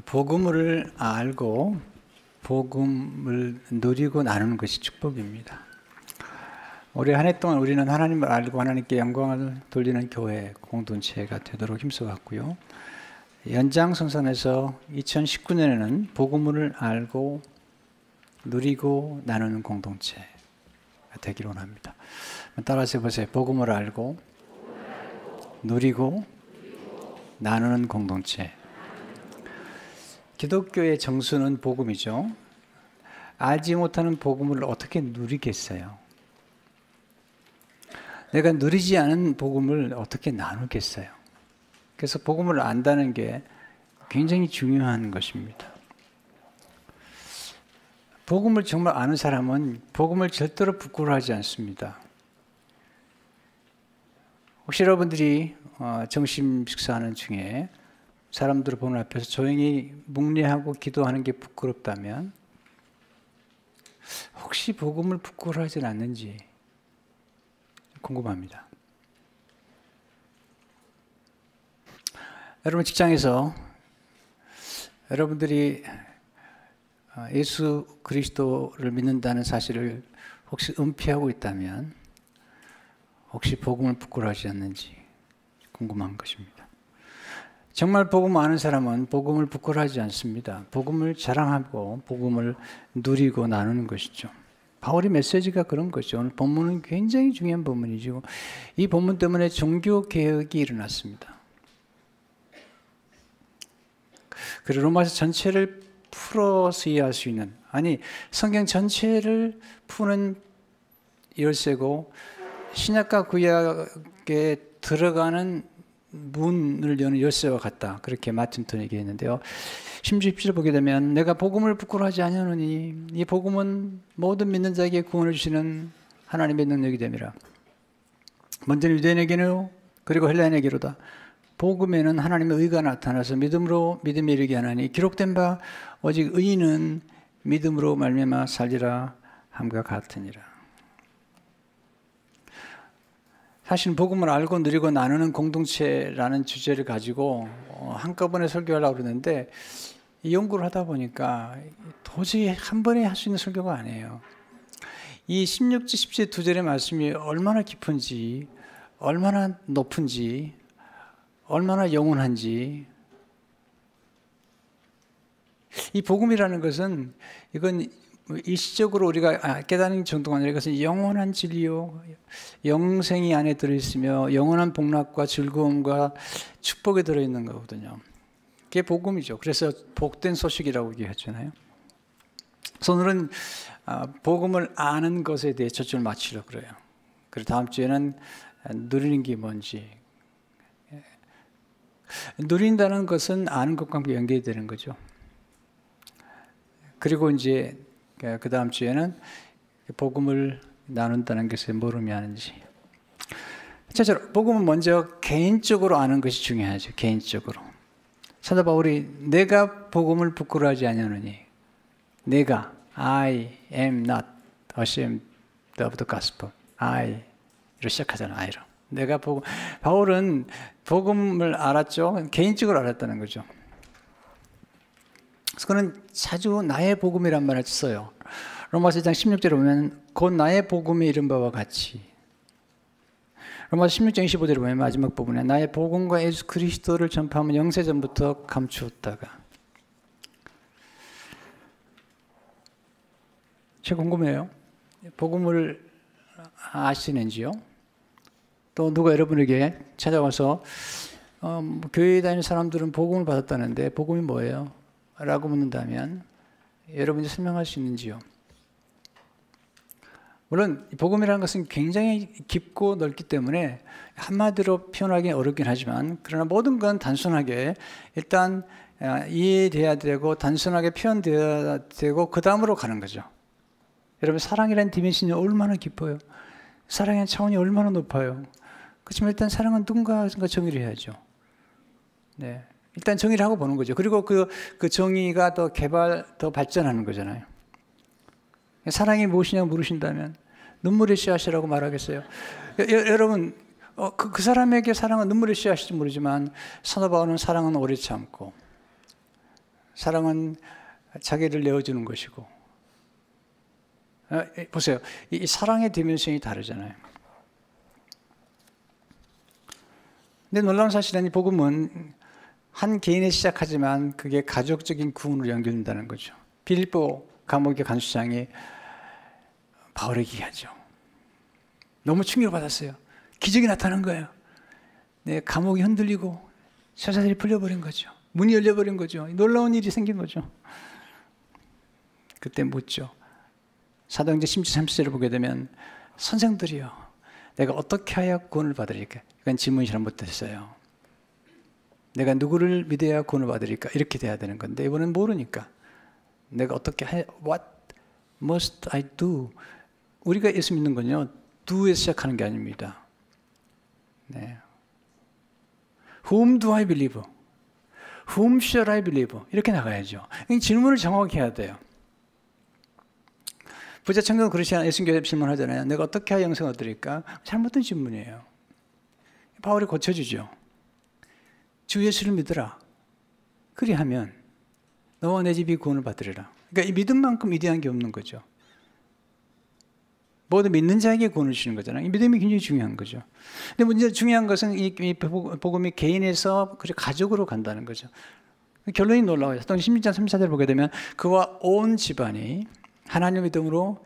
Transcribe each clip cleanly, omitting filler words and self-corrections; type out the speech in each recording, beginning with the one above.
복음을 알고 복음을 누리고 나누는 것이 축복입니다. 올해 한 해 동안 우리는 하나님을 알고 하나님께 영광을 돌리는 교회 공동체가 되도록 힘써왔고요. 연장선상에서 2019년에는 복음을 알고 누리고 나누는 공동체가 되기로 합니다. 따라서 해보세요. 복음을 알고 누리고 나누는 공동체. 기독교의 정수는 복음이죠. 알지 못하는 복음을 어떻게 누리겠어요? 내가 누리지 않은 복음을 어떻게 나누겠어요? 그래서 복음을 안다는 게 굉장히 중요한 것입니다. 복음을 정말 아는 사람은 복음을 절대로 부끄러워하지 않습니다. 혹시 여러분들이 점심 식사하는 중에 사람들을 보는 앞에서 조용히 묵례하고 기도하는 게 부끄럽다면 혹시 복음을 부끄러워하지 않는지 궁금합니다. 여러분 직장에서 여러분들이 예수 그리스도를 믿는다는 사실을 혹시 은폐하고 있다면 혹시 복음을 부끄러워하지 않는지 궁금한 것입니다. 정말 복음 아는 사람은 복음을 부끄러워하지 않습니다. 복음을 자랑하고 복음을 누리고 나누는 것이죠. 바울의 메시지가 그런 거죠. 오늘 본문은 굉장히 중요한 본문이죠. 이 본문 때문에 종교개혁이 일어났습니다. 그리고 로마서 전체를 풀어서 이해할 수 있는, 아니 성경 전체를 푸는 열쇠고 신약과 구약에 들어가는 문을 여는 열쇠와 같다. 그렇게 마틴턴이 얘기했는데요. 16절 보게 되면 내가 복음을 부끄러워하지 아니하노니 이 복음은 모든 믿는 자에게 구원을 주시는 하나님의 능력이 됨이라. 먼저는 유대인에게는 그리고 헬라인에게로다. 복음에는 하나님의 의가 나타나서 믿음으로 믿음에 이르게 하나니 기록된 바 오직 의인은 믿음으로 말미암아 살리라 함과 같으니라. 사실 복음을 알고 누리고 나누는 공동체라는 주제를 가지고 한꺼번에 설교하려고 그러는데 이 연구를 하다 보니까 도저히 한 번에 할 수 있는 설교가 아니에요. 이 16절, 17절 두 절의 말씀이 얼마나 깊은지, 얼마나 높은지, 얼마나 영원한지. 이 복음이라는 것은 이건 일시적으로 우리가 깨닫는 정도가 아니라 이것은 영원한 진리요, 영생이 안에 들어있으며 영원한 복락과 즐거움과 축복에 들어있는 거거든요. 그게 복음이죠. 그래서 복된 소식이라고 얘기하잖아요. 그래서 오늘은 복음을 아는 것에 대해 초점을 맞추려고 그래요. 그리고 다음 주에는 누리는 게 뭔지. 누린다는 것은 아는 것과 함께 연결이 되는 거죠. 그리고 이제 그 다음 주에는 복음을 나눈다는 것을 뭘 의미하는지. 첫째로 복음은 먼저 개인적으로 아는 것이 중요하죠. 개인적으로. 사도 바울이 내가 복음을 부끄러워하지 아니하노니 내가 I am not ashamed of the gospel. I로 시작하잖아요. I로. 내가 바울은 복음을 알았죠. 개인적으로 알았다는 거죠. 그래서 그는 자주 나의 복음이란 말을 써요. 로마서 1장 16절에 보면 곧 나의 복음이 이른 바와 같이. 로마서 16장 25절에 보면 마지막 부분에 나의 복음과 예수 그리스도를 전파하면 영세전부터 감추었다가. 제가 궁금해요. 복음을 아시는지요? 또 누가 여러분에게 찾아와서 교회에 다니는 사람들은 복음을 받았다는데 복음이 뭐예요? 라고 묻는다면 여러분이 설명할 수 있는지요? 물론 복음이라는 것은 굉장히 깊고 넓기 때문에 한마디로 표현하기 어렵긴 하지만 그러나 모든 건 단순하게 일단 이해돼야 되고 단순하게 표현돼야 되고 그 다음으로 가는 거죠. 여러분 사랑이라는 디멘션이 얼마나 깊어요. 사랑의 차원이 얼마나 높아요. 그렇지만 일단 사랑은 누군가 정의를 해야죠. 네. 일단 정의를 하고 보는 거죠. 그리고 그 정의가 더 발전하는 거잖아요. 사랑이 무엇이냐고 물으신다면 눈물의 씨앗이라고 말하겠어요. 여러분 그 사람에게 사랑은 눈물의 씨앗일지 모르지만 사도 바울은 사랑은 오래 참고 사랑은 자기를 내어주는 것이고. 보세요. 이 사랑의 디멘션이 다르잖아요. 근데 놀라운 사실은 이 복음은 한 개인에 시작하지만 그게 가족적인 구원으로 연결된다는 거죠. 빌립보 감옥의 간수장이 바울에게 하죠. 너무 충격을 받았어요. 기적이 나타난 거예요. 네, 감옥이 흔들리고 저자들이 풀려버린 거죠. 문이 열려버린 거죠. 놀라운 일이 생긴 거죠. 그때 묻죠. 사도행전 10장 30절을 보게 되면 선생들이요, 내가 어떻게 하여 구원을 받으리까? 이건 질문이 잘못됐어요. 내가 누구를 믿어야 구원을 받으리까? 이렇게 돼야 되는 건데 이번엔 모르니까 내가 어떻게 해? What must I do? 우리가 예수 믿는 건요, do에서 시작하는 게 아닙니다. 네. Whom do I believe? Whom shall I believe? 이렇게 나가야죠. 질문을 정확히 해야 돼요. 부자 청년 그러시 않아요. 예수님께서 질문하잖아요. 내가 어떻게 하여 영생을 얻으리까? 잘못된 질문이에요. 바울이 고쳐주죠. 주 예수를 믿으라. 그리하면 너와 내 집이 구원을 받으리라. 그러니까 이 믿음만큼 위대한 게 없는 거죠. 모두 믿는 자에게 구원을 주시는 거잖아요. 이 믿음이 굉장히 중요한 거죠. 근데 문제 중요한 것은 이 복음이 개인에서 가족으로 간다는 거죠. 결론이 놀라워요. 16장 34절 보게 되면 그와 온 집안이 하나님의 믿음으로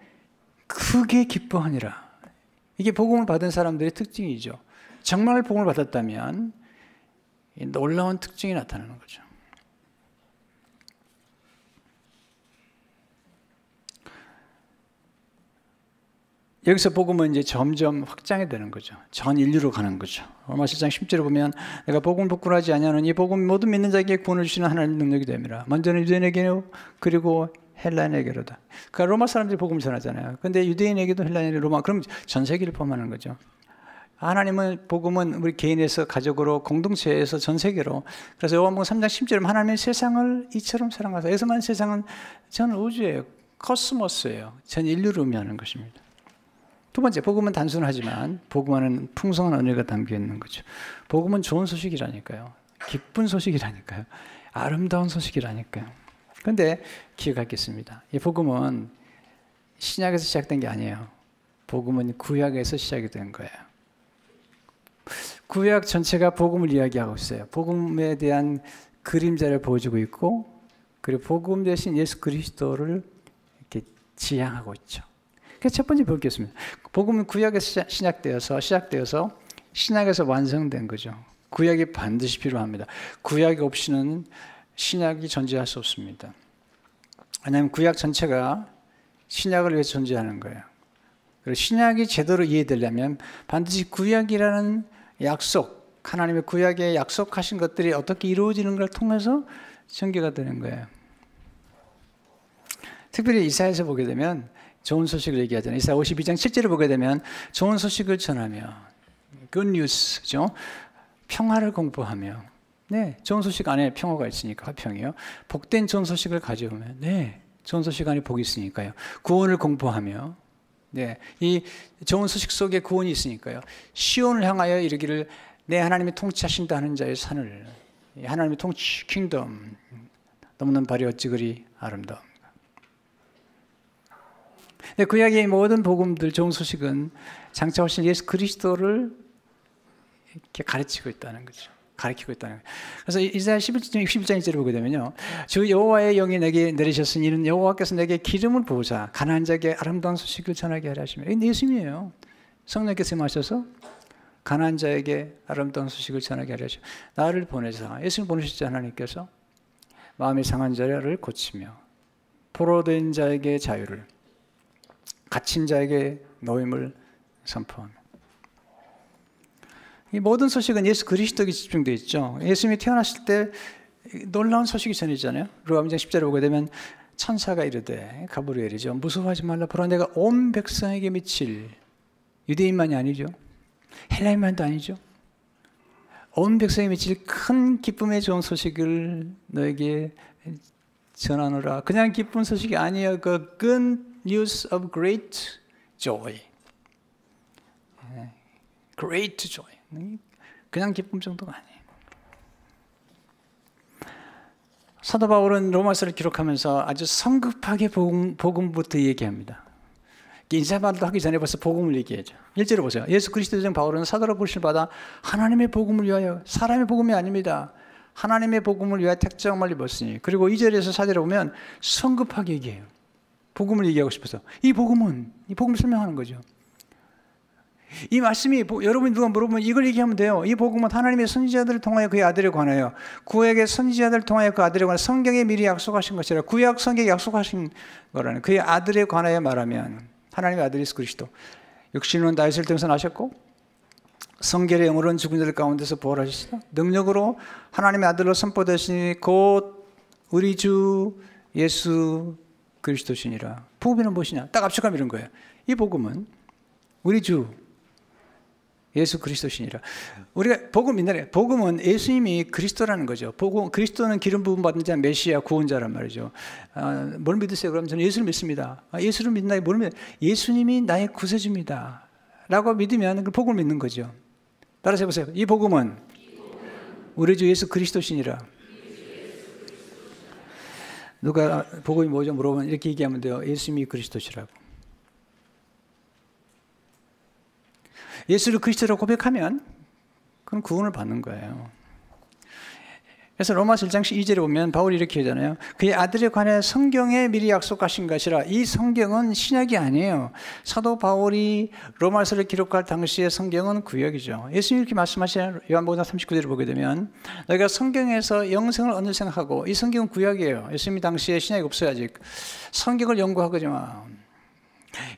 크게 기뻐하니라. 이게 복음을 받은 사람들의 특징이죠. 정말 복음을 받았다면 놀라운 특징이 나타나는 거죠. 여기서 복음은 이제 점점 확장이 되는 거죠. 전 인류로 가는 거죠. 로마서 1장 10절에 보면 내가 복음을 부끄러워하지 아니하는 이 복음 모든 믿는 자에게 구원을 주시는 하나님의 능력이 됨이라. 먼저는 유대인에게요, 그리고 헬라인에게로다. 그러니까 로마 사람들이 복음을 전하잖아요. 그런데 유대인에게도 헬라인에게 로마, 그럼 전 세계를 포함하는 거죠. 하나님은 복음은 우리 개인에서 가족으로 공동체에서 전 세계로. 그래서 요한복음 3장 10절에 하나님은 세상을 이처럼 사랑하사. 여기서만 세상은 전 우주예요. 코스모스예요. 전 인류를 의미하는 것입니다. 두 번째, 복음은 단순하지만 복음 안에는 풍성한 은혜가 담겨 있는 거죠. 복음은 좋은 소식이라니까요. 기쁜 소식이라니까요. 아름다운 소식이라니까요. 그런데 기억하겠습니다. 이 복음은 신약에서 시작된 게 아니에요. 복음은 구약에서 시작이 된 거예요. 구약 전체가 복음을 이야기하고 있어요. 복음에 대한 그림자를 보여주고 있고, 그리고 복음 대신 예수 그리스도를 이렇게 지향하고 있죠. 그래서 첫 번째 보겠습니다. 복음은 구약에서 시작되어서 신약에서 완성된 거죠. 구약이 반드시 필요합니다. 구약이 없이는 신약이 존재할 수 없습니다. 왜냐하면 구약 전체가 신약을 위해서 존재하는 거예요. 그리고 신약이 제대로 이해되려면 반드시 구약이라는 약속, 하나님의 구약에 약속하신 것들이 어떻게 이루어지는 걸 통해서 전개가 되는 거예요. 특별히 이사야에서 보게 되면 좋은 소식을 얘기하잖아요. 이사야 52장 7절을 보게 되면 좋은 소식을 전하며, good news죠. 평화를 공부하며, 네, 좋은 소식 안에 평화가 있으니까 화평이요. 복된 좋은 소식을 가져오면, 네, 좋은 소식 안에 복이 있으니까요. 구원을 공부하며, 네, 이 좋은 소식 속에 구원이 있으니까요. 시온을 향하여 이르기를 내 하나님이 통치하신다 하는 자의 산을, 하나님의 통치, 킹덤, 넘는 발이 어찌 그리 아름다움. 네, 구약의 모든 복음들, 좋은 소식은 장차 오신 예수 그리스도를 이렇게 가르치고 있다는 거죠. 가르치고 있다는 거예요. 그래서 이사야 11장 1절을 보게 되면요, 주 여호와의 영이 내게 내리셨으니 이는 여호와께서 내게 기름을 부으사 가난한 자에게 아름다운 소식을 전하게 하려 하시며, 이게 예수님이에요. 성령께서 임하셔서 가난한 자에게 아름다운 소식을 전하게 하려 하시며, 나를 보내사, 예수님 보내셨지 하나님께서 마음이 상한 자를 고치며 포로된 자에게 자유를, 갇힌 자에게 노임을 선포하며. 이 모든 소식은 예수 그리스도에 집중되어 있죠. 예수님이 태어났을 때 놀라운 소식이 전해지잖아요. 로마서 10절에 보게 되면 천사가 이르되 가브리엘이죠. 무서워하지 말라. 보라 내가 온 백성에게 미칠, 유대인만이 아니죠. 헬라인만도 아니죠. 온 백성에게 미칠 큰 기쁨의 좋은 소식을 너에게 전하노라. 그냥 기쁜 소식이 아니에요. 그 good news of great joy. great joy. 그냥 기쁨 정도가 아니에요. 사도 바울은 로마서를 기록하면서 아주 성급하게 복음부터 얘기합니다. 인사말도 하기 전에 벌써 복음을 얘기하죠. 1절을 보세요. 예수 그리스도의 종 바울은 사도로 부르심을 받아 하나님의 복음을 위하여, 사람의 복음이 아닙니다. 하나님의 복음을 위하여 택정을 입었으니. 그리고 2절에서 4절에 보면 성급하게 얘기해요. 복음을 얘기하고 싶어서. 이 복음을 설명하는 거죠. 이 말씀이, 여러분이 누가 물어보면 이걸 얘기하면 돼요. 이 복음은 하나님의 선지자들을 통하여 그의 아들에 관하여, 구약의 선지자들을 통하여 그 아들에 관하여 성경에 미리 약속하신 것이라, 구약 성경에 약속하신 거라는 그의 아들에 관하여 말하면, 하나님의 아들 예수 그리스도, 육신은 다윗을 통해서 나셨고 성결의 영으로는 죽은 자들 가운데서 부활하셨으나 능력으로 하나님의 아들로 선포되시니 곧 우리 주 예수 그리스도시니라. 복음은 무엇이냐? 딱 압축하면 이런 거예요. 이 복음은 우리 주 예수 그리스도시니라. 우리가 복음 믿는, 복음은 예수님이 그리스도라는 거죠. 복음, 그리스도는 기름 부음 받은 자, 메시아, 구원자란 말이죠. 뭘 믿으세요? 그럼 저는 예수를 믿습니다. 예수를 믿나요? 뭘 믿? 예수님이 나의 구세주입니다. 라고 믿으면 그 복음을 믿는 거죠. 따라서 해보세요. 이 복음은 우리 주 예수 그리스도시니라. 누가 복음이 뭐죠? 물어보면 이렇게 얘기하면 돼요. 예수님이 그리스도시라고. 예수를 그리스도로 고백하면 그건 구원을 받는 거예요. 그래서 로마서 1장 2절에 보면 바울이 이렇게 하잖아요. 그의 아들에 관해 성경에 미리 약속하신 것이라. 이 성경은 신약이 아니에요. 사도 바울이 로마서를 기록할 당시의 성경은 구약이죠. 예수님이 이렇게 말씀하시는 요한복음 39절을 보게 되면 너희가 성경에서 영생을 얻는 생각하고, 이 성경은 구약이에요. 예수님이 당시에 신약이 없어요. 아직. 성경을 연구하지 마.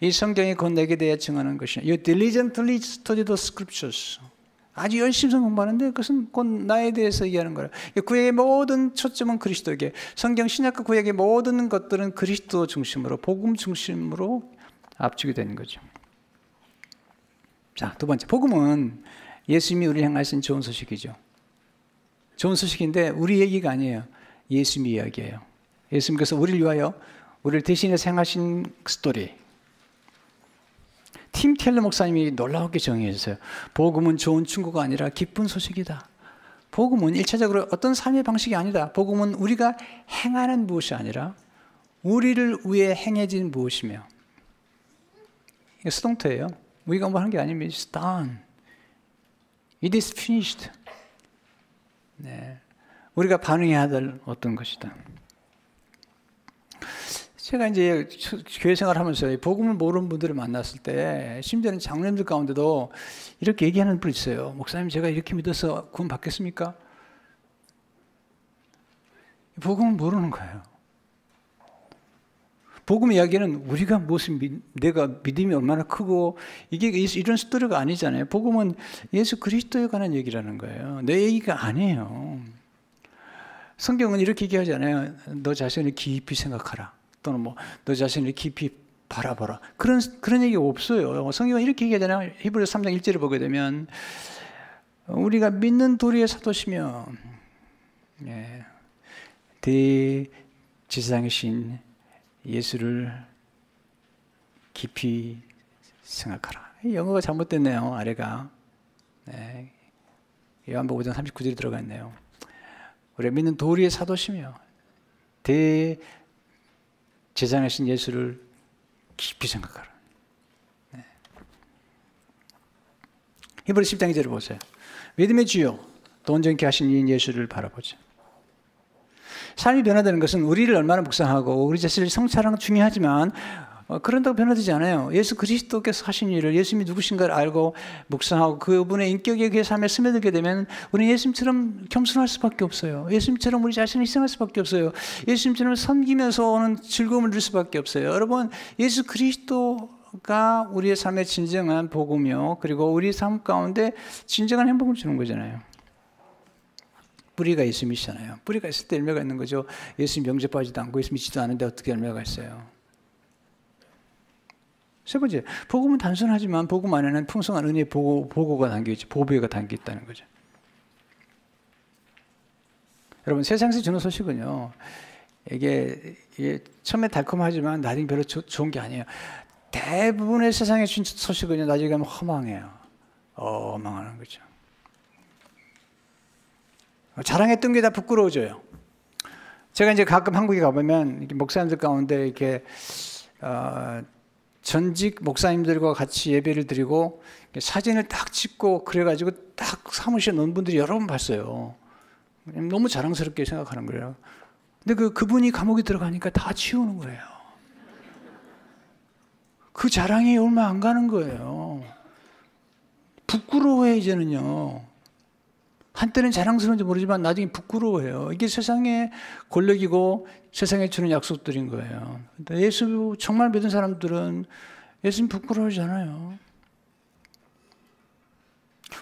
이 성경이 곧 내게 대해 증언하는 것이야. You diligently study the scriptures. 아주 열심히 공부하는데 그것은 곧 나에 대해서 얘기하는 거예요. 구약의 모든 초점은 그리스도에게, 성경 신약과 구약의 모든 것들은 그리스도 중심으로, 복음 중심으로 압축이 되는 거죠. 자, 두 번째, 복음은 예수님이 우리를 향하신 좋은 소식이죠. 좋은 소식인데 우리 얘기가 아니에요. 예수님 이야기예요. 예수님께서 우리를 위하여, 우리를 대신해서 행하신 스토리. 팀 켈러 목사님이 놀라웠게 정의했어요. 복음은 좋은 충고가 아니라 기쁜 소식이다. 복음은 일차적으로 어떤 삶의 방식이 아니다. 복음은 우리가 행하는 무엇이 아니라 우리를 위해 행해진 무엇이며. 이게 수동태예요. 우리가 뭐 하는 게 아닙니다. It's done. It is finished. 네. 우리가 반응해야 될 어떤 것이다. 제가 이제 교회 생활하면서 복음을 모르는 분들을 만났을 때, 심지어는 장로님들 가운데도 이렇게 얘기하는 분 있어요. 목사님, 제가 이렇게 믿어서 구원 받겠습니까? 복음을 모르는 거예요. 복음 이야기는 우리가 무슨 내가 믿음이 얼마나 크고 이게 이런 스토리가 아니잖아요. 복음은 예수 그리스도에 관한 얘기라는 거예요. 내 얘기가 아니에요. 성경은 이렇게 얘기하잖아요. 너 자신을 깊이 생각하라. 또는 뭐 너 자신을 깊이 바라봐라. 그런 얘기가 없어요. 성경은 이렇게 얘기하잖아요. 히브리서 3장 1절을 보게 되면 우리가 믿는 도리의 사도시며 대제사장이신 예수를 깊이 생각하라. 영어가 잘못됐네요. 아래가. 네. 요한복음 5장 39절이 들어가 있네요. 우리가 믿는 도리의 사도시며 대제사장이신 예수를 깊이 생각하라. 네. 히브리서 10장 2절을 보세요. 믿음의 주요 또 온전케 하신 이인 예수를 바라보자. 삶이 변화되는 것은 우리를 얼마나 묵상하고 우리 자신을 성찰하는 건 중요하지만 그런다고 변화되지 않아요. 예수 그리스도께서 하신 일을, 예수님이 누구신가를 알고 묵상하고 그분의 인격에 그의 삶에 스며들게 되면 우리는 예수님처럼 겸손할 수밖에 없어요. 예수님처럼 우리 자신을 희생할 수밖에 없어요. 예수님처럼 섬기면서 오는 즐거움을 누릴 수밖에 없어요. 여러분, 예수 그리스도가 우리의 삶의 진정한 복음이요, 그리고 우리 삶 가운데 진정한 행복을 주는 거잖아요. 뿌리가 예수님이시잖아요. 뿌리가 있을 때 열매가 있는 거죠. 예수님 영접하지도 않고 예수 믿지도 않은데 어떻게 열매가 있어요? 세 번째, 복음은 단순하지만 복음 안에는 풍성한 은혜의 보고가 담겨있죠. 보배가 담겨있다는 거죠. 여러분, 세상에서 주는 소식은요, 이게 처음에 달콤하지만 나중에 별로 좋은 게 아니에요. 대부분의 세상에 준 소식은요, 나중에 가면 허망해요. 망하는 거죠. 자랑했던 게 다 부끄러워져요. 제가 이제 가끔 한국에 가보면 이렇게 목사님들 가운데 이렇게 전직 목사님들과 같이 예배를 드리고 사진을 딱 찍고 그래가지고 딱 사무실에 놓은 분들이 여러 번 봤어요. 너무 자랑스럽게 생각하는 거예요. 근데 그분이 감옥에 들어가니까 다 치우는 거예요. 그 자랑이 얼마 안 가는 거예요. 부끄러워해, 이제는요. 한때는 자랑스러운지 모르지만 나중에 부끄러워해요. 이게 세상의 권력이고 세상에 주는 약속들인 거예요. 예수 정말 믿은 사람들은 예수님 부끄러워하잖아요.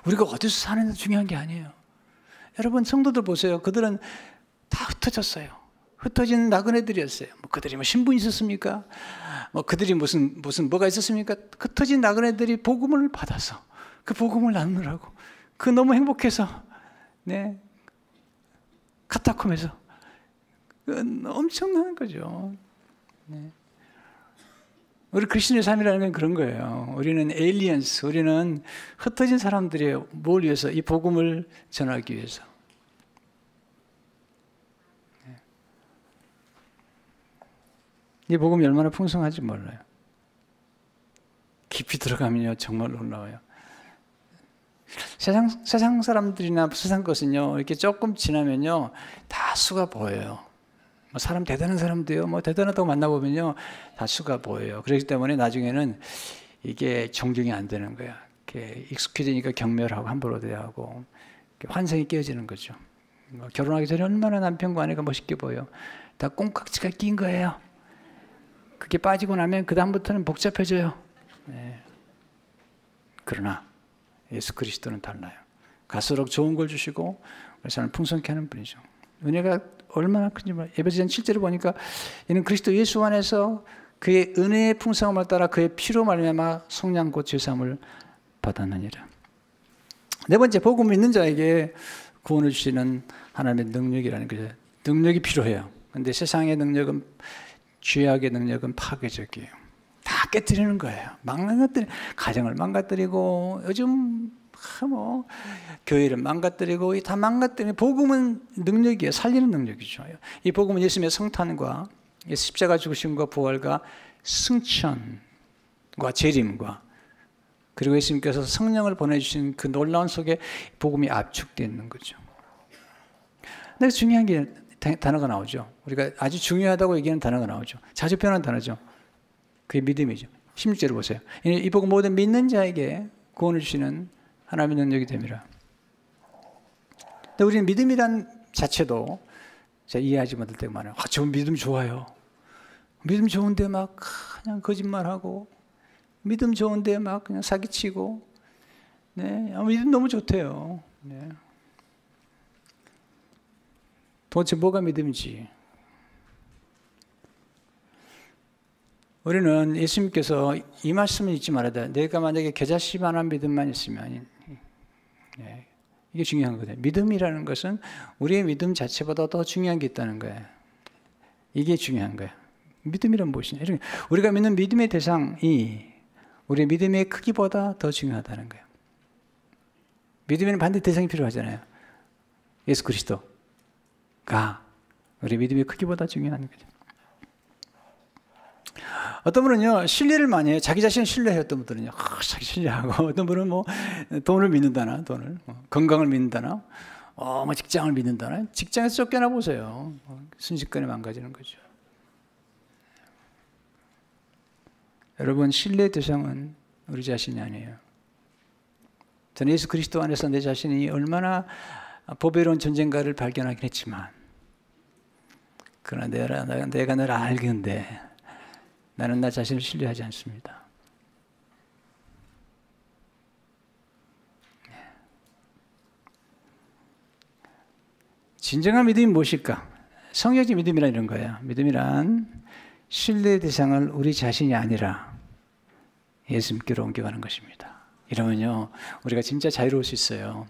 우리가 어디서 사는지 중요한 게 아니에요. 여러분 성도들 보세요. 그들은 다 흩어졌어요. 흩어진 나그네들이었어요. 뭐 그들이 뭐 신분이 있었습니까? 뭐 그들이 무슨 뭐가 있었습니까? 흩어진 나그네들이 복음을 받아서 그 복음을 나누라고 그 너무 행복해서 네 카타콤에서 엄청난 거죠. 네. 우리 그리스도의 삶이라는 건 그런 거예요. 우리는 에일리언스, 우리는 흩어진 사람들이 뭘 위해서? 이 복음을 전하기 위해서. 네. 이 복음이 얼마나 풍성한지 몰라요. 깊이 들어가면요 정말 놀라워요. 세상 사람들이나 세상 것은요 이렇게 조금 지나면요 다 수가 보여요. 사람 대단한 사람도요 뭐 대단하다고 만나보면요 다 수가 보여요. 그렇기 때문에 나중에는 이게 존경이 안 되는 거야. 이렇게 익숙해지니까 경멸하고 함부로 대하고 환상이 깨어지는 거죠. 결혼하기 전에 얼마나 남편과 아내가 멋있게 보여. 다 꽁깍지가 낀 거예요. 그게 빠지고 나면 그 다음부터는 복잡해져요. 네. 그러나 예수 그리스도는 달라요. 갈수록 좋은 걸 주시고 우리 삶을 풍성케 하는 분이죠. 은혜가 얼마나 큰지 몰라요. 에베소서 7절을 보니까 이는 그리스도 예수 안에서 그의 은혜의 풍성함을 따라 그의 피로 말미암아 성량 곧 죄사함을 받았느니라. 네 번째, 복음을 믿는 자에게 구원을 주시는 하나님의 능력이라는 거죠. 능력이 필요해요. 그런데 세상의 능력은, 죄악의 능력은 파괴적이에요. 다 깨뜨리는 거예요. 망가뜨리고, 가정을 망가뜨리고, 요즘 뭐 교회를 망가뜨리고 다 망가뜨리는. 복음은 능력이에요. 살리는 능력이죠. 이 복음은 예수님의 성탄과 십자가 죽으심과 부활과 승천과 재림과 그리고 예수님께서 성령을 보내주신 그 놀라운 속에 복음이 압축되어 있는 거죠. 근데 중요한 게 단어가 나오죠. 우리가 아주 중요하다고 얘기하는 단어가 나오죠. 자주 표현하는 단어죠. 그게 믿음이죠. 16절을 보세요. 이 복음 모든 믿는 자에게 구원을 주시는 하나님의 능력이 됩니다. 근데 우리는 믿음이란 자체도 제가 이해하지 못할 때가 많아요. 저 믿음 좋아요. 믿음 좋은데 막 그냥 거짓말하고, 믿음 좋은데 막 그냥 사기치고, 네, 믿음 너무 좋대요. 네. 도대체 뭐가 믿음인지. 우리는 예수님께서 이 말씀을 잊지 말아야 돼. 내가 만약에 겨자씨만한 믿음만 있으면, 네, 이게 중요한 거예요. 믿음이라는 것은 우리의 믿음 자체보다 더 중요한 게 있다는 거예요. 이게 중요한 거예요. 믿음이란 무엇이냐? 우리가 믿는 믿음의 대상이 우리의 믿음의 크기보다 더 중요하다는 거예요. 믿음에는 반대 대상이 필요하잖아요. 예수 그리스도가 우리 믿음의 크기보다 중요한 거죠. 어떤 분은요, 신뢰를 많이 해요. 자기 자신을 신뢰해요. 어떤 분들은요, 자기 신뢰하고, 어떤 분은 뭐, 돈을 믿는다나, 건강을 믿는다나, 뭐 직장을 믿는다나, 직장에서 쫓겨나 보세요. 순식간에 망가지는 거죠. 여러분, 신뢰의 대상은 우리 자신이 아니에요. 저는 예수 그리스도 안에서 내 자신이 얼마나 보배로운 존재인가를 발견하긴 했지만, 그러나 내가 늘 알겠는데, 나는 나 자신을 신뢰하지 않습니다. 진정한 믿음이 무엇일까? 성경적 믿음이란 이런 거예요. 믿음이란 신뢰의 대상을 우리 자신이 아니라 예수님께로 옮겨가는 것입니다. 이러면요, 우리가 진짜 자유로울 수 있어요.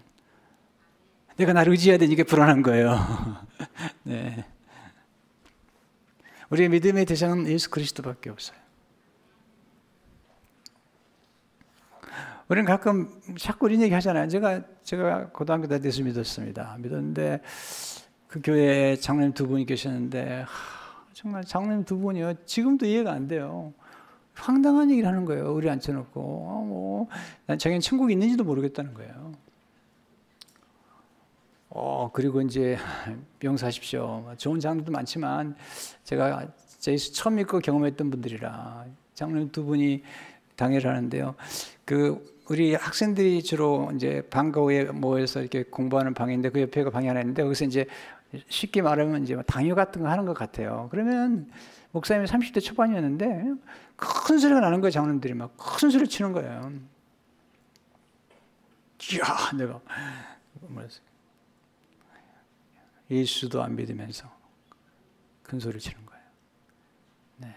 내가 나를 의지해야 되니까 불안한 거예요. 네. 우리의 믿음의 대상은 예수 그리스도밖에 없어요. 우리는 가끔 자꾸 이런 얘기 하잖아요. 제가 고등학교 때 예수 믿었습니다. 믿었는데 그 교회에 장로님 두 분이 계셨는데 정말 장로님 두 분이요 지금도 이해가 안 돼요. 황당한 얘기를 하는 거예요. 의리 앉혀놓고 난 자기는 천국이 있는지도 모르겠다는 거예요. 그리고 이제 명사하십시오. 좋은 장로도 많지만 제가 예수 처음 믿고 경험했던 분들이라 장로님 두 분이 당회를 하는데요. 우리 학생들이 주로 이제 방과 후에 모여서 이렇게 공부하는 방인데 그 옆에가 방이 하나 있는데 거기서 이제 쉽게 말하면 이제 당요 같은 거 하는 것 같아요. 그러면 목사님이 30대 초반이었는데 큰 소리가 나는 거예요. 장로님들이 막 큰 소리 치는 거예요. 이야, 내가 뭐랬어요? 예수도 안 믿으면서 큰 소리 치는 거예요. 네.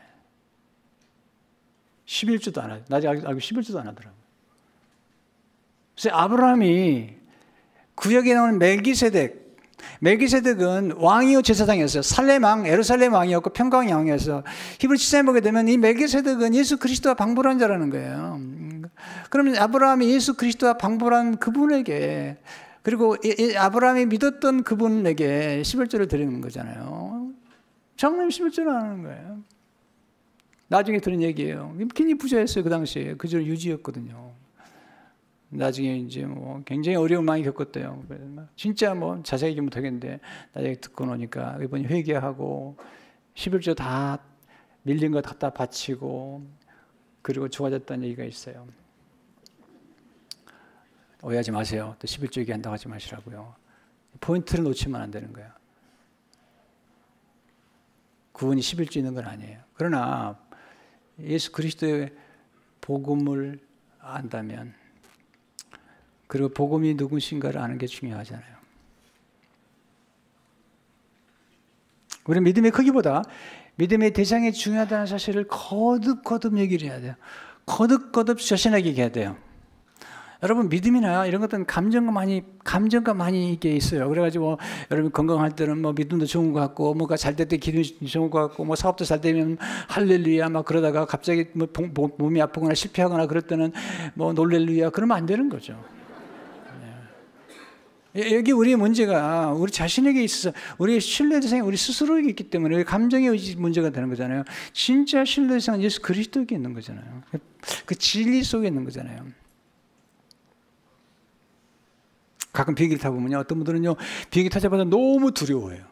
11주도 안 하죠. 나중에 알고 11주도 안 하더라고요. 그래서 아브라함이 구약에 나오는 멜기세덱은 왕이요 제사장이었어요. 살렘 왕, 예루살렘 왕이었고 평강 왕이었어요. 히브리 7장에 보게 되면 이 멜기세덱은 예수 그리스도와 방불한 자라는 거예요. 그러면 아브라함이 예수 그리스도와 방불한 그분에게 그리고 아브라함이 믿었던 그분에게 11조를 드리는 거잖아요. 장로님 11조를 하는 거예요. 나중에 들은 얘기예요. 굉장히 부자였어요. 그 당시에. 그 절 유지였거든요. 나중에 이제 굉장히 어려움을 많이 겪었대요. 진짜 자세히 얘기 못하겠는데 나중에 듣고 노니까 이번에 회개하고 11조 다 밀린 거 갖다 바치고 그리고 좋아졌다는 얘기가 있어요. 오해하지 마세요. 또 11조 얘기한다고 하지 마시라고요. 포인트를 놓치면 안 되는 거예요. 구원이 11조 있는 건 아니에요. 그러나 예수 그리스도의 복음을 안다면 그리고 복음이 누구신가를 아는 게 중요하잖아요. 우리 믿음의 크기보다 믿음의 대상이 중요하다는 사실을 거듭 얘기를 해야 돼요. 거듭 자신에게 얘기해야 돼요. 여러분 믿음이나 이런 것들은 감정과 많이 이게 있어요. 그래가지고 여러분 건강할 때는 믿음도 좋은 것 같고 뭐가 잘 될 때 기도이 좋은 것 같고 사업도 잘 되면 할렐루야 그러다가 갑자기 몸이 아프거나 실패하거나 그럴 때는 놀렐루야 그러면 안 되는 거죠. 여기 우리의 문제가 우리 자신에게 있어서 우리의 신뢰 대상이 우리 스스로에게 있기 때문에 감정의 문제가 되는 거잖아요. 진짜 신뢰 대상은 예수 그리스도에게 있는 거잖아요. 그 진리 속에 있는 거잖아요. 가끔 비행기를 타고 보면요. 어떤 분들은요. 비행기 타자마자 너무 두려워해요.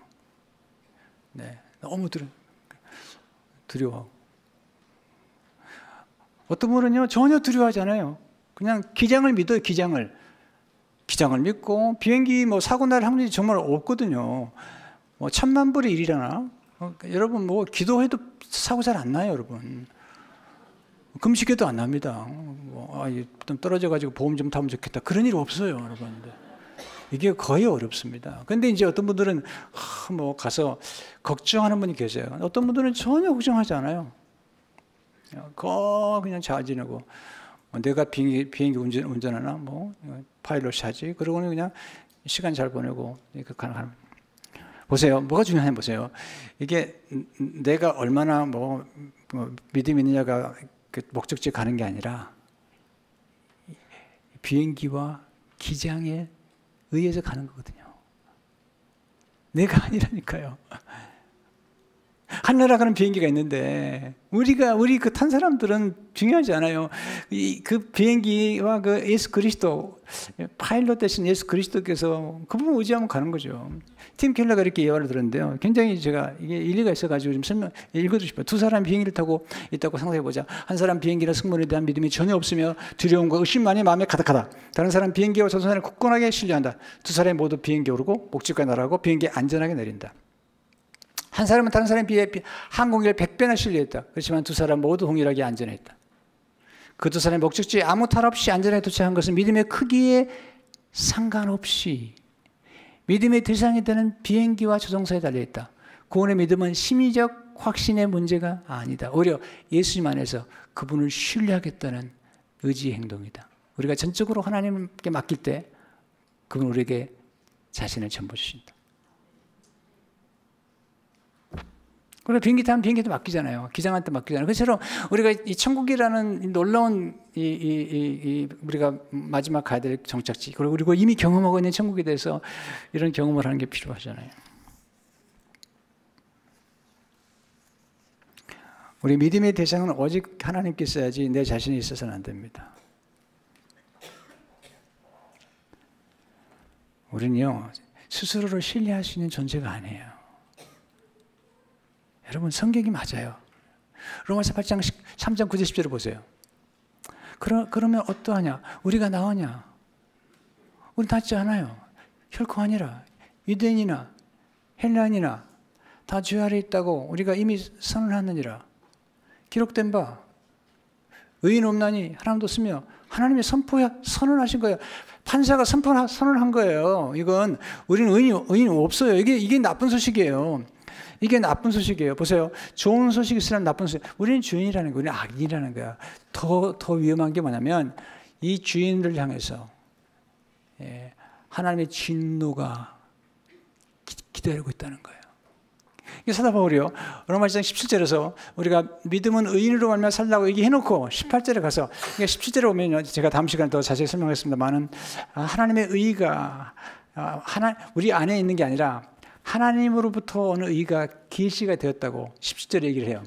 네, 너무 두려워. 어떤 분은요. 전혀 두려워하지 않아요. 그냥 기장을 믿어요. 기장을 믿고 비행기 사고 날 확률이 정말 없거든요. 1000만 불의 일이라나. 여러분 기도해도 사고 잘 안 나요, 여러분. 금식해도 안 납니다. 좀 떨어져가지고 보험 좀 타면 좋겠다. 그런 일 없어요, 여러분. 이게 거의 어렵습니다. 근데 이제 어떤 분들은 가서 걱정하는 분이 계세요. 어떤 분들은 전혀 걱정하지 않아요. 그냥 잘 지내고 내가 비행기 운전하나 파일럿이 하지. 그러고는 그냥 시간 잘 보내고 가는. 보세요. 뭐가 중요하냐 보세요. 이게 내가 얼마나 믿음이 있느냐가 그 목적지에 가는 게 아니라 비행기와 기장에 의해서 가는 거거든요. 내가 아니라니까요. 하늘나라가는 비행기가 있는데 우리 그 탄 사람들은 중요하지 않아요. 그 비행기와 그 예수 그리스도 파일럿 대신 예수 그리스도께서 그분 의지하면 가는 거죠. 팀 켈러가 이렇게 예화를 들었는데요. 굉장히 제가 이게 일리가 있어가지고 좀 읽어주고 싶어요. 두 사람 비행기를 타고 있다고 상상해 보자. 한 사람 비행기나 승무원에 대한 믿음이 전혀 없으며 두려움과 의심만이 마음에 가득하다. 다른 사람 비행기와 조선사를 굳건하게 신뢰한다. 두 사람이 모두 비행기에 오르고 목적지까지 날아가고 비행기에 안전하게 내린다. 한 사람은 다른 사람에 비해 항공기를 100배나 신뢰했다. 그렇지만 두 사람 모두 동일하게 안전했다. 그 두 사람의 목적지에 아무 탈 없이 안전하게 도착한 것은 믿음의 크기에 상관없이 믿음의 대상이 되는 비행기와 조종사에 달려있다. 구원의 믿음은 심리적 확신의 문제가 아니다. 오히려 예수님 안에서 그분을 신뢰하겠다는 의지의 행동이다. 우리가 전적으로 하나님께 맡길 때 그분 우리에게 자신을 전부 주신다. 그리고 비행기 타면 비행기도 맡기잖아요. 기장한테 맡기잖아요. 그처럼 우리가 이 천국이라는 놀라운 우리가 마지막 가야 될 정착지 그리고 이미 경험하고 있는 천국에 대해서 이런 경험을 하는 게 필요하잖아요. 우리 믿음의 대상은 오직 하나님께 있어야지 내 자신이 있어서는 안 됩니다. 우리는요, 스스로를 신뢰할 수 있는 존재가 아니에요. 여러분, 성경이 맞아요. 로마서 8장 3장 9절 10절을 보세요. 그러면 어떠하냐? 우리가 나으냐? 우리 낫지 않아요. 결코 아니라 유대인이나 헬라인이나 다 주 아래 있다고 우리가 이미 선언하느니라. 기록된 바 의인 없나니 하나님도 없으며 하나님의 선언하신 거예요. 판사가 선언한 거예요. 이건 우리는 의인 없어요. 이게 나쁜 소식이에요. 이게 나쁜 소식이에요. 보세요. 좋은 소식이 있으면 나쁜 소식. 우리는 주인이라는 거예요. 우리는 악인이라는 거야. 더 위험한 게 뭐냐면 이 주인들 향해서 하나님의 진노가 기다리고 있다는 거예요. 사도 바울이요, 로마서 17절에서 우리가 믿음은 의인으로 말미암아 살라고 얘기해놓고 18절에 가서 17절에 오면 제가 다음 시간에 더 자세히 설명하겠습니다만은 하나님의 의가 우리 안에 있는 게 아니라 하나님으로부터 오는 의가 계시가 되었다고 17절에 얘기를 해요.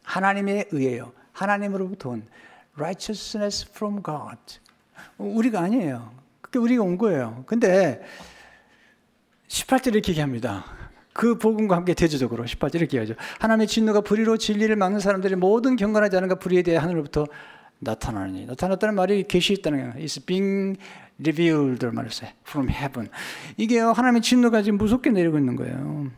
하나님의 의예요. 하나님으로부터 온 righteousness from God. 우리가 아니에요. 그게 우리가 온 거예요. 근데 18절에 이렇게 얘기합니다. 그 복음과 함께 대조적으로 18절 이렇게 얘기하죠. 하나님의 진노가 불의로 진리를 막는 사람들이 모든 경건하지 않은가 불의에 대해 하늘로부터 나타나느니. 나타났다는 말이 계시했다는 거예요. It's being revealed 말했어요. From heaven. 이게 하나님의 진노가 지금 무섭게 내리고 있는 거예요.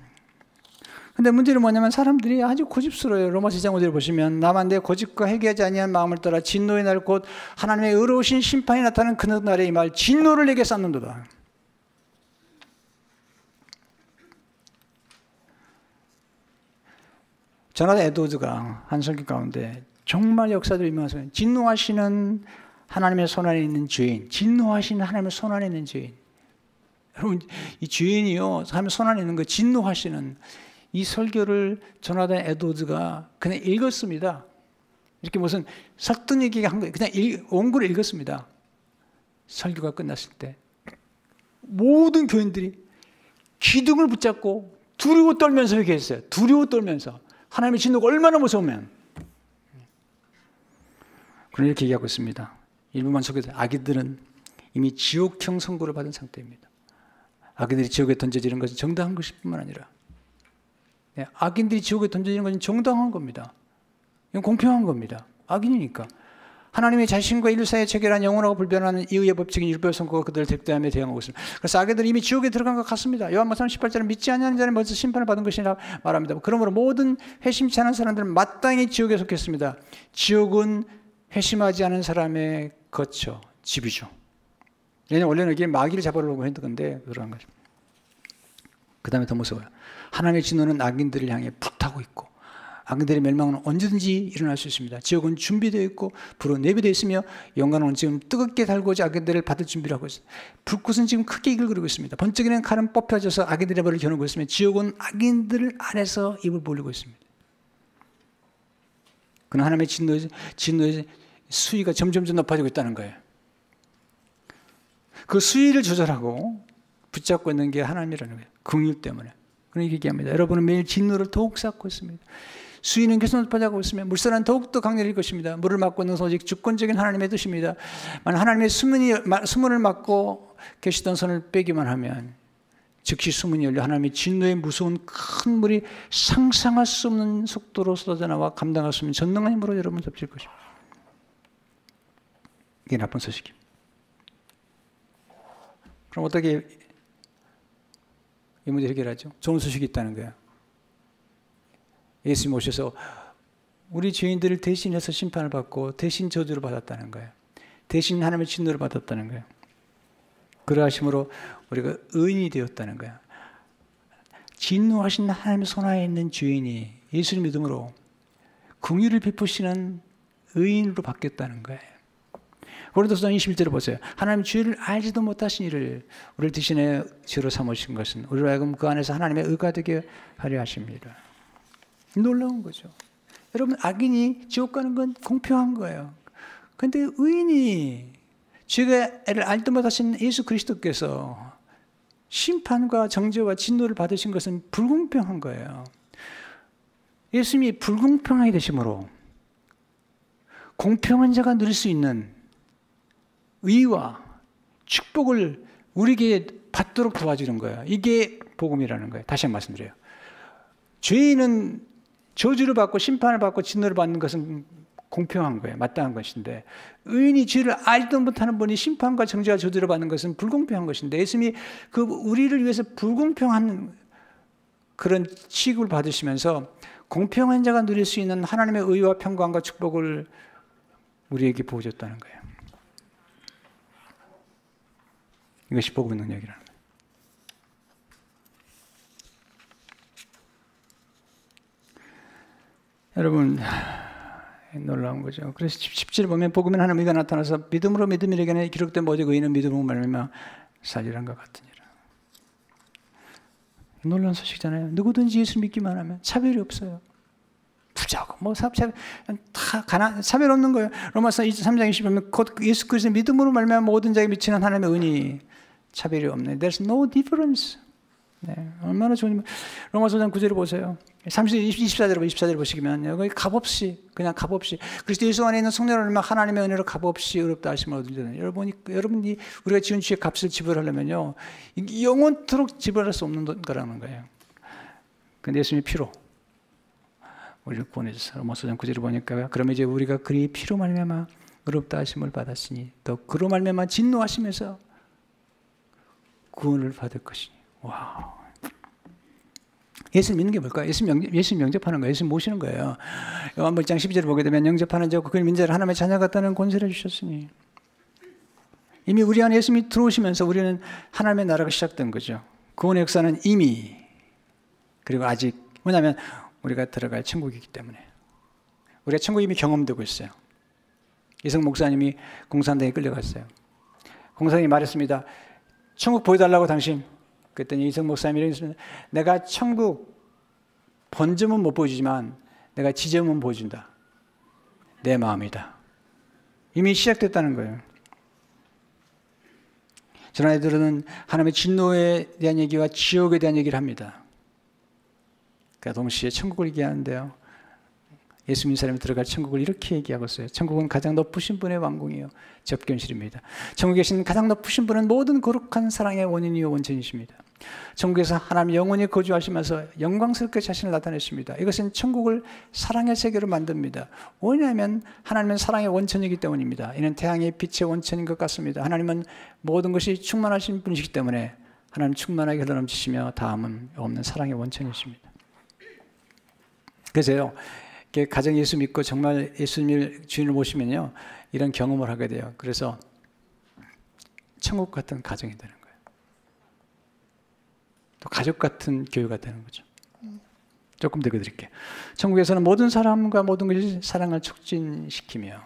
근데 문제는 뭐냐면 사람들이 아주 고집스러워요. 로마서 2장 5절을 보시면 나만 내 고집과 회개하지 아니한 마음을 따라 진노의 날 곧 하나님의 의로우신 심판이 나타나는 그 날에 이 말 진노를 내게 쌓는도다. 조나단 에드워즈가 한 설교 가운데 정말 역사를 임하면서 진노하시는 하나님의 손 안에 있는 주인, 진노하시는 하나님의 손 안에 있는 주인. 여러분, 이 주인이요, 하나님의 손 안에 있는 거 진노하시는 이 설교를 조나단 에드워즈가 그냥 읽었습니다. 이렇게 무슨 설득력있게 한 거예요. 그냥 원고를 읽었습니다. 설교가 끝났을 때 모든 교인들이 기둥을 붙잡고 두려워 떨면서 얘기했어요. 두려워 떨면서. 하나님의 진노가 얼마나 무서우면. 그런 이렇게 얘기하고 있습니다. 일부만 속에서 아기들은 이미 지옥형 선고를 받은 상태입니다. 아기들이 지옥에 던져지는 것은 정당한 것일 뿐만 아니라 악인들이 지옥에 던져지는 것은 정당한 겁니다. 이건 공평한 겁니다. 악인이니까. 하나님의 자신과 인류 사이에 체결한 영원하고 불변하는 이의의 법칙인 율법 선고가 그들을 대표하며 대응하고 있습니다. 그래서 악인들이 이미 지옥에 들어간 것 같습니다. 요한복음 18절은 믿지 않는 자는 먼저 심판을 받은 것이라 말합니다. 그러므로 모든 회심치 않은 사람들은 마땅히 지옥에 속했습니다. 지옥은 회심하지 않은 사람의 거처, 집이죠. 왜냐하면 원래는 이게 마귀를 잡으려고 했던 건데 그러한 거죠. 그 다음에 더 무서워요. 하나님의 진노는 악인들을 향해 불타고 있고 악인들의 멸망은 언제든지 일어날 수 있습니다. 지옥은 준비되어 있고 불은 내비되어 있으며 영광은 지금 뜨겁게 달고자 악인들을 받을 준비를 하고 있습니다. 불꽃은 지금 크게 이글 그리고 있습니다. 번쩍이는 칼은 뽑혀져서 악인들의 벌을 겨누고 있으며 지옥은 악인들 안에서 입을 벌리고 있습니다. 그는 하나님의 진노의 수위가 점점 높아지고 있다는 거예요. 그 수위를 조절하고 붙잡고 있는 게 하나님이라는 거예요. 긍휼 때문에. 그런 얘기합니다. 여러분은 매일 진노를 더욱 쌓고 있습니다. 수위는 계속 높아지고 있으며 물살은 더욱더 강렬해질 것입니다. 물을 막고 있는 오직 주권적인 하나님의 뜻입니다. 만약 하나님의 수문을 막고 계시던 손을 빼기만 하면 즉시 수문이 열려 하나님의 진노의 무서운 큰 물이 상상할 수 없는 속도로 쏟아져 나와 감당할 수 없는 전능한 힘으로 여러분을 덮칠 것입니다. 이게 나쁜 소식입니다. 그럼 어떻게 이 문제 해결하죠? 좋은 소식이 있다는 거예요. 예수님 오셔서 우리 죄인들을 대신해서 심판을 받고 대신 저주를 받았다는 거예요. 대신 하나님의 진노를 받았다는 거예요. 그러하심으로 우리가 의인이 되었다는 거예요. 진노하신 하나님의 손 안에 있는 주인이 예수를 믿음으로 긍휼을 베푸시는 의인으로 바뀌었다는 거예요. 고린도서 21절을 보세요. 하나님 주의를 알지도 못하신 이를 우리를 대신에 죄로 삼으신 것은 우리로 하여금 그 안에서 하나님의 의가 되게 하려 하십니다. 놀라운 거죠. 여러분, 악인이 지옥 가는 건 공평한 거예요. 그런데 의인이 죄를 알지도 못하신 예수 그리스도께서 심판과 정죄와 진노를 받으신 것은 불공평한 거예요. 예수님이 불공평하게 되심으로 공평한 자가 누릴 수 있는 의와 축복을 우리에게 받도록 도와주는 거예요. 이게 복음이라는 거예요. 다시 한번 말씀드려요. 죄인은 저주를 받고 심판을 받고 진노를 받는 것은 공평한 거예요. 마땅한 것인데, 의인이 죄를 알지도 못하는 분이 심판과 정죄와 저주를 받는 것은 불공평한 것인데, 예수님이 그 우리를 위해서 불공평한 그런 취급을 받으시면서 공평한 자가 누릴 수 있는 하나님의 의와 평강과 축복을 우리에게 보여줬다는 거예요. 이것이 복음의 능력이라는 거예요. 여러분, 놀라운 거죠. 그래서 17절 보면 복음은 하나님의 의가 나타나서 믿음으로 믿음이라기에 기록된 모든 의인은 믿음으로 말미암아 살리라는 것 같으니라. 놀라운 소식이잖아요. 누구든지 예수 믿기만 하면 차별이 없어요. 부자고 뭐 차별 없는 거예요. 로마서 3장 20절 보면 곧 예수 그리스도 믿음으로 말미암아 모든 자에게 미치는 하나님의 은이 차별이 없네. There's no difference. 네, 얼마나 좋은. 로마서 5장 9절을 보세요. 24절 보시면 여기 값없이 그냥 값없이 그리스도 예수 안에 있는 성령을 하나님의 은혜로 값없이 의롭다 하심을 얻으리라. 여러분이 우리가 지은 죄의 값을 지불하려면요 영원토록 지불할 수 없는 거라는 거예요. 근데 예수님의 피로 우리를 구원해주셔서 로마서 5장 9절을 보니까 그러면 이제 우리가 그의 피로 말미암아 의롭다 하심을 받았으니 또 그로 말미암아 진노하심에서 구원을 받을 것이니. 와. 예수 믿는 게 뭘까요? 예수 영접하는 거예요. 예수 모시는 거예요. 요한복음 1장 12절을 보게 되면 영접하는 자고 그 민자를 하나님의 자녀 같다는 권세를 주셨으니. 이미 우리 안에 예수님이 들어오시면서 우리는 하나님의 나라가 시작된 거죠. 구원의 역사는 이미 그리고 아직 뭐냐면 우리가 들어갈 천국이기 때문에 우리가 천국이 이미 경험되고 있어요. 이성 목사님이 공산당에 끌려갔어요. 공산당이 말했습니다. 천국 보여달라고 당신. 그랬더니 이성 목사님이 이러셨습니다. 내가 천국 본점은 못 보여주지만 내가 지점은 보여준다. 내 마음이다. 이미 시작됐다는 거예요. 저런 애들은 하나님의 진노에 대한 얘기와 지옥에 대한 얘기를 합니다. 그러니까 동시에 천국을 얘기하는데요. 예수 믿는 사람이 들어갈 천국을 이렇게 얘기하고 있어요. 천국은 가장 높으신 분의 왕궁이요 접견실입니다. 천국에 계신 가장 높으신 분은 모든 거룩한 사랑의 원인이요 원천이십니다. 천국에서 하나님 영원히 거주하시면서 영광스럽게 자신을 나타내십니다. 이것은 천국을 사랑의 세계로 만듭니다. 왜냐하면 하나님은 사랑의 원천이기 때문입니다. 이는 태양의 빛의 원천인 것 같습니다. 하나님은 모든 것이 충만하신 분이시기 때문에 하나님 충만하게 흘러넘치시며 다음은 없는 사랑의 원천이십니다. 그래서요. 가정 예수 믿고 정말 예수님을 주인을 모시면요 이런 경험을 하게 돼요. 그래서 천국 같은 가정이 되는 거예요. 또 가족 같은 교회가 되는 거죠. 조금 더 드릴게요. 천국에서는 모든 사람과 모든 것이 사랑을 촉진시키며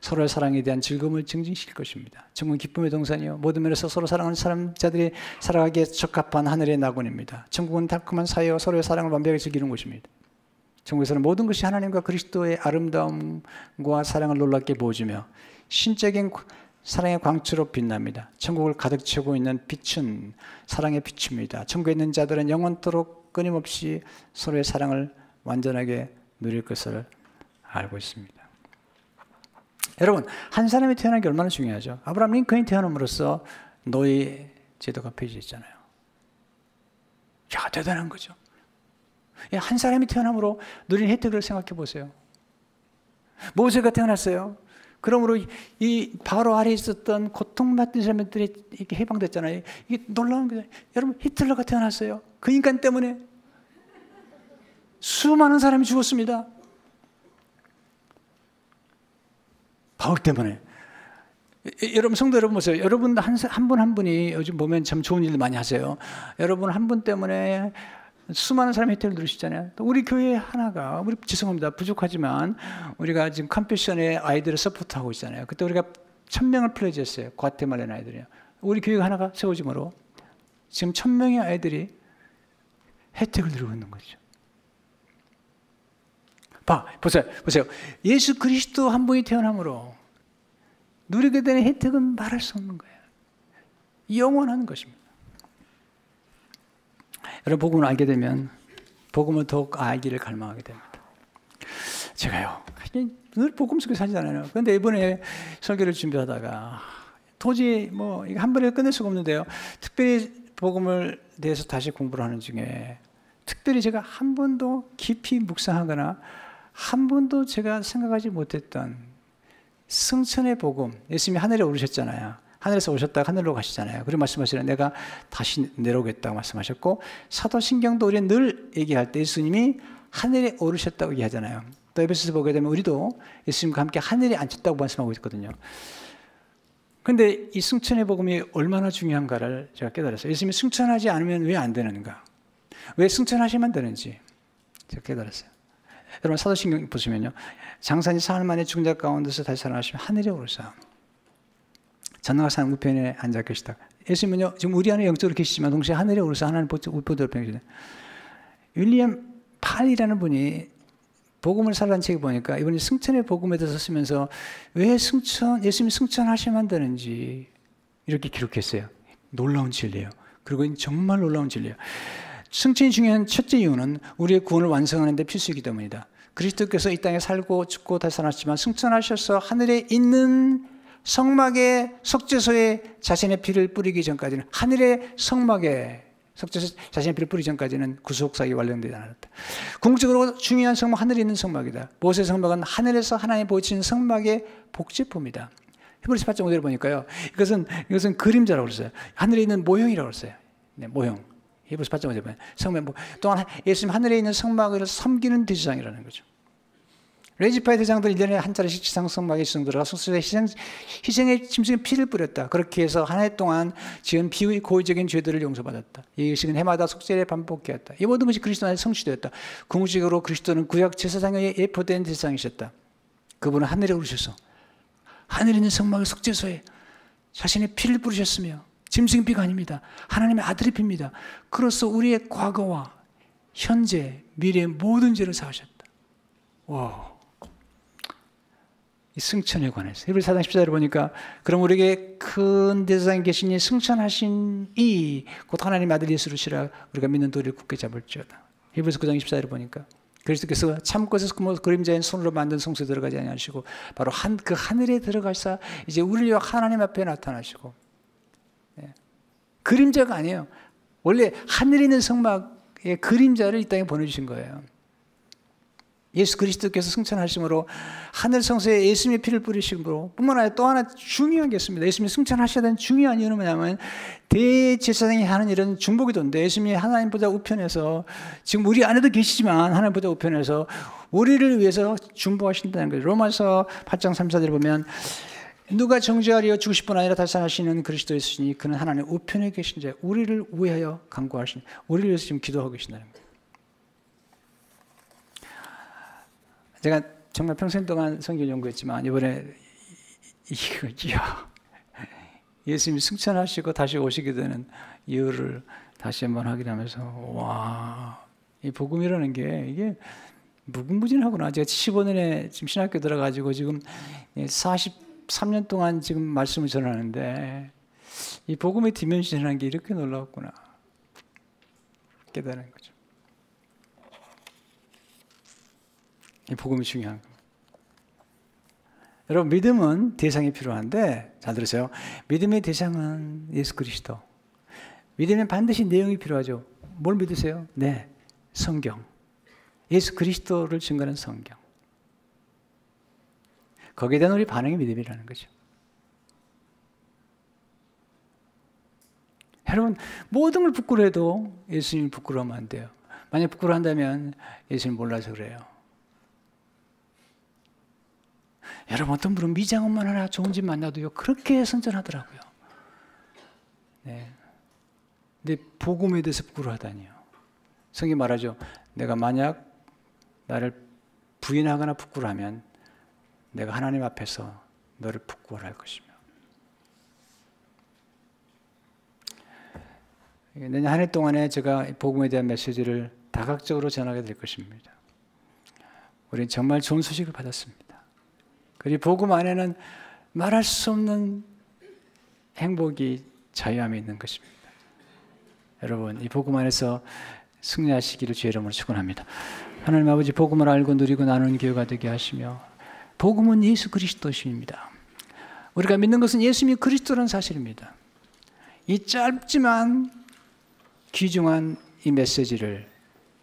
서로의 사랑에 대한 즐거움을 증진시킬 것입니다. 천국은 기쁨의 동산이요 모든 면에서 서로 사랑하는 사람자들이 살아가기에 적합한 하늘의 낙원입니다. 천국은 달콤한 사이와 서로의 사랑을 완벽하게 즐기는 곳입니다. 천국에서는 모든 것이 하나님과 그리스도의 아름다움과 사랑을 놀랍게 보여주며 신적인 사랑의 광채로 빛납니다. 천국을 가득 채우고 있는 빛은 사랑의 빛입니다. 천국에 있는 자들은 영원토록 끊임없이 서로의 사랑을 완전하게 누릴 것을 알고 있습니다. 여러분, 한 사람이 태어나는 게 얼마나 중요하죠. 아브라함 링컨이 태어남으로써 노예 제도가 폐지됐잖아요. 야, 대단한 거죠. 한 사람이 태어남으로 누린 혜택을 생각해 보세요. 모세가 태어났어요. 그러므로 이 바로 아래에 있었던 고통받던 사람들이 이렇게 해방됐잖아요. 이게 놀라운 거죠. 여러분, 히틀러가 태어났어요. 그 인간 때문에 수많은 사람이 죽었습니다. 바울 때문에. 여러분, 성도 여러분 보세요. 여러분 한 분 한 분이 요즘 보면 참 좋은 일을 많이 하세요. 여러분 한 분 때문에 수많은 사람이 혜택을 누리시잖아요. 또 우리 교회 하나가, 우리 죄송합니다. 부족하지만 우리가 지금 컴패션의 아이들을 서포트하고 있잖아요. 그때 우리가 1000명을 플레이했어요. 과테말란 아이들이요. 우리 교회가 하나가 세워짐으로 지금 1000명의 아이들이 혜택을 누리고 있는 거죠. 보세요. 예수 그리스도 한 분이 태어남으로 누리게 되는 혜택은 말할 수 없는 거예요. 영원한 것입니다. 여러분, 복음을 알게 되면 복음을 더욱 알기를 갈망하게 됩니다. 제가요, 늘 복음 속에 살잖아요. 그런데 이번에 설교를 준비하다가 도저히 뭐 한 번에 끝낼 수가 없는데요. 특별히 복음을 대해서 다시 공부를 하는 중에 특별히 제가 한 번도 깊이 묵상하거나 한 번도 제가 생각하지 못했던 승천의 복음. 예수님이 하늘에 오르셨잖아요. 하늘에서 오셨다가 하늘로 가시잖아요. 그리고 말씀하시는 내가 다시 내려오겠다고 말씀하셨고, 사도신경도 우리는 늘 얘기할 때 예수님이 하늘에 오르셨다고 얘기하잖아요. 또 에베소서 보게 되면 우리도 예수님과 함께 하늘에 앉혔다고 말씀하고 있거든요. 그런데 이 승천의 복음이 얼마나 중요한가를 제가 깨달았어요. 예수님이 승천하지 않으면 왜 안 되는가? 왜 승천하시면 되는지 제가 깨달았어요. 여러분 사도신경 보시면요, 장사니 사흘 만에 죽은 자 가운데서 다시 살아나시면 하늘에 오르사 전능하신 우편에 앉아 계시다. 예수님은요 지금 우리 안에 영적으로 계시지만 동시에 하늘에 오르사 하나님 우편에 계시다. 윌리엄 팔이라는 분이 복음을 살라는 책을 보니까 이번에 승천의 복음에 대해서 쓰면서 왜 예수님이 승천하시면 되는지 이렇게 기록했어요. 놀라운 진리예요. 그리고 정말 놀라운 진리예요. 승천이 중요한 첫째 이유는 우리의 구원을 완성하는 데 필수이기 때문이다. 그리스도께서 이 땅에 살고 죽고 다시 살았지만 승천하셔서 하늘에 있는 성막의 석재소에 자신의 피를 뿌리기 전까지는, 하늘의 성막에 석재소 자신의 피를 뿌리기 전까지는 구속사역이 완료되지 않았다. 궁극적으로 중요한 성막, 하늘에 있는 성막이다. 모세의 성막은 하늘에서 하나님 보여주신 성막의 복제품이다. 히브리서 8장 5절을 보니까요, 이것은 그림자라고 그랬어요. 하늘에 있는 모형이라고 그랬어요. 네, 모형. 히브리서 8장 5절에 보면 성막, 또한 예수님 하늘에 있는 성막을 섬기는 대제사장이라는 거죠. 레지파의 대장들 1년에 한 차례씩 지상 성막에 들어가 속수의 희생의 짐승의 피를 뿌렸다. 그렇게 해서 한 해 동안 지은 비의 고의적인 죄들을 용서받았다. 이 의식은 해마다 속죄를 반복해왔다. 이 모든 것이 그리스도 안에 성취되었다. 궁극적으로 그리스도는 구약 제사장에 예표된 제사장이셨다. 그분은 하늘에 오르셔서 하늘에 있는 성막의 속죄소에 자신의 피를 뿌리셨으며, 짐승의 피가 아닙니다. 하나님의 아들의 피입니다. 그로써 우리의 과거와 현재, 미래의 모든 죄를 사하셨다. 와, 이 승천에 관해서 히브리서 4장 14절을 보니까 그럼 우리에게 큰 대제사장이 계시니 승천하신 이 곧 하나님의 아들 예수를 우리가 믿는 도리를 굳게 잡을지어다. 히브리서 9장 24절을 보니까 그리스도께서 참고서 그림자인 손으로 만든 성소에 들어가지 아니하시고 바로 그 하늘에 들어가사 이제 우리와 하나님 앞에 나타나시고, 네. 그림자가 아니에요. 원래 하늘에 있는 성막의 그림자를 이 땅에 보내주신 거예요. 예수 그리스도께서 승천하심으로 하늘 성소에 예수님의 피를 뿌리심으로 뿐만 아니라 또 하나 중요한 게 있습니다. 예수님이 승천하셔야 되는 중요한 이유는 뭐냐면 대제사장이 하는 일은 중보기도인데, 예수님이 하나님보다 우편에서 지금 우리 안에도 계시지만 하나님보다 우편에서 우리를 위해서 중보하신다는 거예요. 로마서 8장 34절을 보면 누가 정죄하리요 죽으실 뿐 아니라 다시 사시는 그리스도 예수시니 그는 하나님 우편에 계신 자, 우리를 위하여 간구하시니 우리를 위해서 지금 기도하고 계신다는 거예요. 제가 정말 평생 동안 성경 연구했지만 이번에 예수님이 승천하시고 다시 오시게 되는 이유를 다시 한번 확인하면서, 와, 이 복음이라는 게 이게 무궁무진하구나. 제가 75년에 지금 신학교 들어가지고 지금 43년 동안 지금 말씀을 전하는데 이 복음의 디멘션이라는 게 이렇게 놀라웠구나 깨달은 거죠. 이 복음이 중요한 겁니다. 여러분, 믿음은 대상이 필요한데, 잘 들으세요. 믿음의 대상은 예수 그리스도. 믿으면 반드시 내용이 필요하죠. 뭘 믿으세요? 네, 성경. 예수 그리스도를 증거하는 성경. 거기에 대한 우리 반응이 믿음이라는 거죠. 여러분, 모든 걸 부끄러워해도 예수님을 부끄러워하면 안 돼요. 만약 부끄러워한다면 예수님 몰라서 그래요. 여러분, 어떤 분은 미장원만 하나 좋은 집 만나도요 그렇게 선전하더라고요. 네. 근데 복음에 대해서 부끄러워하다니요. 성경이 말하죠. 내가 만약 나를 부인하거나 부끄러워하면 내가 하나님 앞에서 너를 부끄러워할 것이며. 내년 한 해 동안에 제가 복음에 대한 메시지를 다각적으로 전하게 될 것입니다. 우리는 정말 좋은 소식을 받았습니다. 그리고 복음 안에는 말할 수 없는 행복이 자유함이 있는 것입니다. 여러분, 이 복음 안에서 승리하시기를 주의 이름으로 축원합니다. 하나님 아버지, 복음을 알고 누리고 나누는 교회가 되게 하시며, 복음은 예수 그리스도십니다. 우리가 믿는 것은 예수님이 그리스도라는 사실입니다. 이 짧지만 귀중한 이 메시지를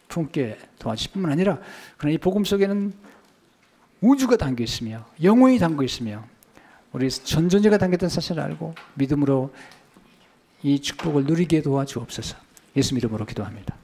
품게 도와주실 뿐만 아니라, 그러나 이 복음 속에는 우주가 담겨 있으며 영혼이 담겨 있으며 우리 전 존재가 담겼다는 사실을 알고 믿음으로 이 축복을 누리게 도와주옵소서. 예수 이름으로 기도합니다.